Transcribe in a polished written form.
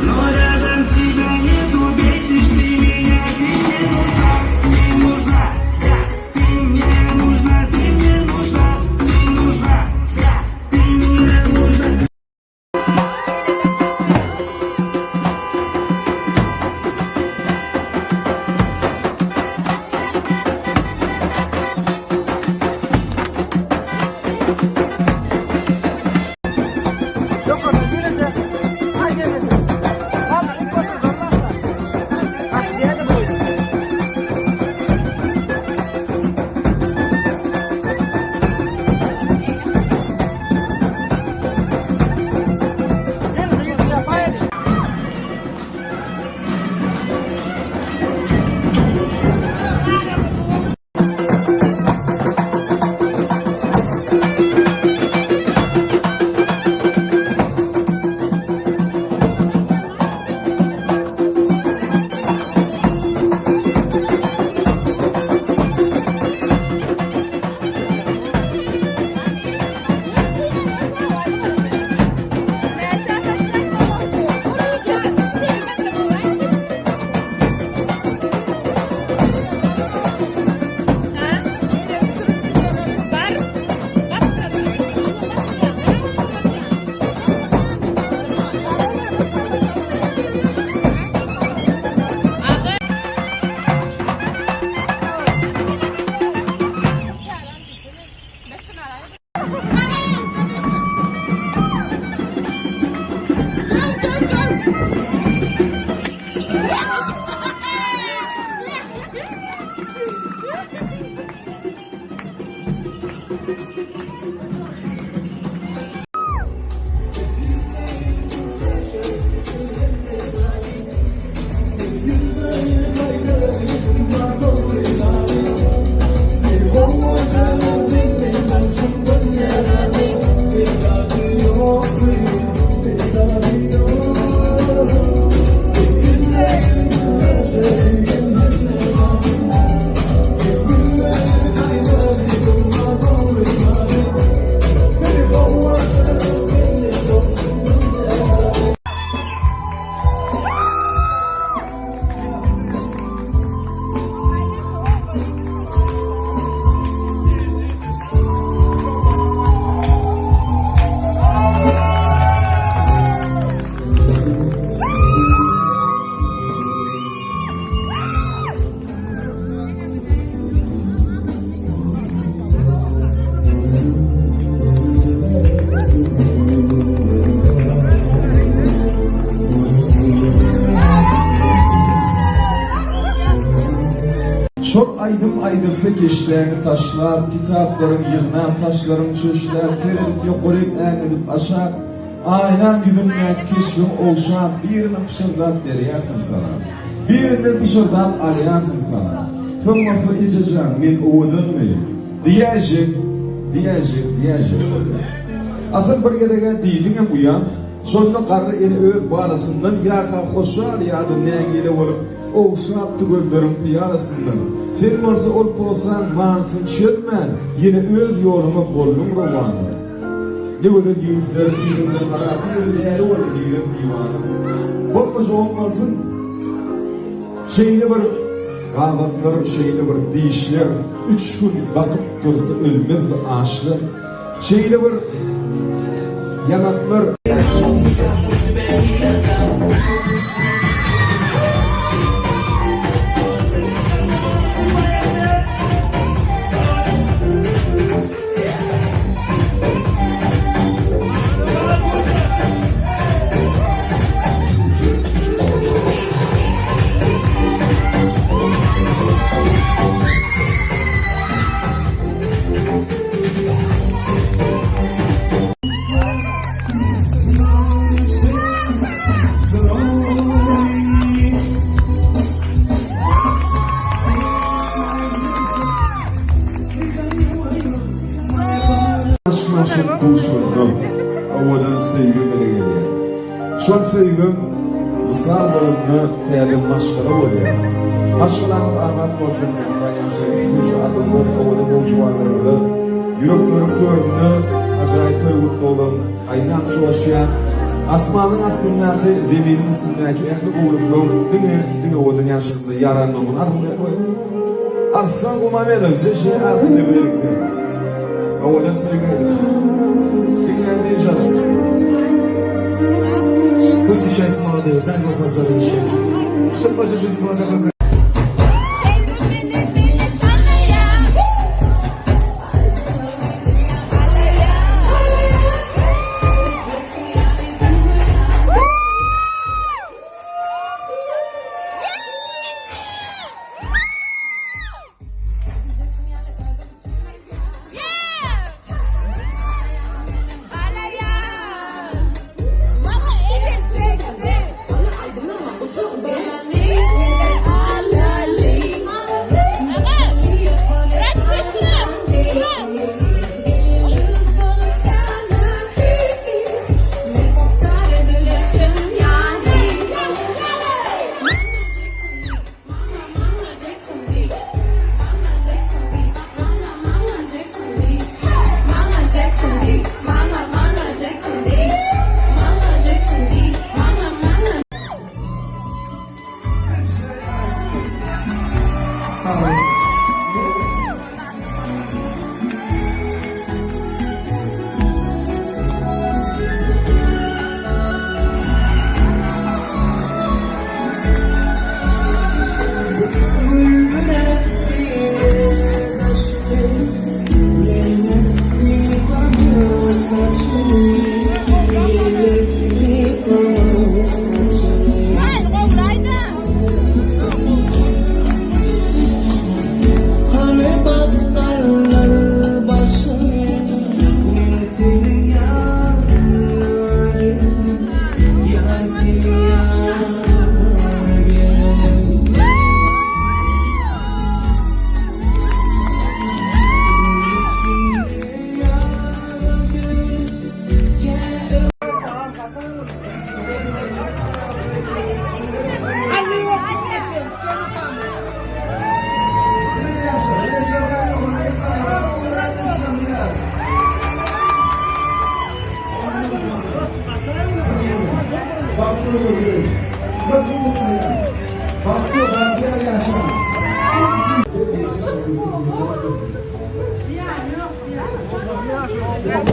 Но рядом тебя нету, бесишь ты меня, ты мне нужна, ты нужна, да, ты мне нужна, ты мне нужна, ты нужна, да, ты мне нужна. Çok aydım aydırsa keşlerini taşlap, kitapların yığınam, taşlarım çöşler, feredip yokuruyup edip aşağı, aynen güdümden keşfim olşan, birini pişirdap veriyersin sana. Birini pişirdap alayarsın sana. Sen varsa içeceğim, men oğudun muyum? Diyecek. Asıl bir gedege diydin uyan, sonunda karı eli öğüt bağlasından yaka hoşal yadı negiyle olup oğuşaptı gönderim piyarasından. Sen varsa olup olsan mansın çödmen, yine öz yoluma bollum romanı. Ne kadar yiğitler birimde karar, bir değeri olur birim divanı. Bakmış olmasın, şeyini var, kağıtlar, şeyini var, dişler, 3 gün bakıp dursa ölmez ağaçlar. Şeyini var, yanaklar. Aşk buluşurdu, ovadan sevgim ile geliyor. Son sevgim, visal bölümünü teyarlı maşkara oluyor. Maşkaralar ahmet olsun, ben yaşayıp şu adımlar ovadan buluşmanlarımızı, yüreklerim törünü acayip toygut olun, aynan çoğuşuyan, Asmanın aslındaki, zeminin üstündeki ehli uğurluğum, dine odun yaşında yaranmamın ardında koy. Arslan kumamel ölse şey arsını birlikte. Odan söyleyeyim. Dinlendiği canım. Put your chest on there, then go for some chest. Somebody just want to look. Bakın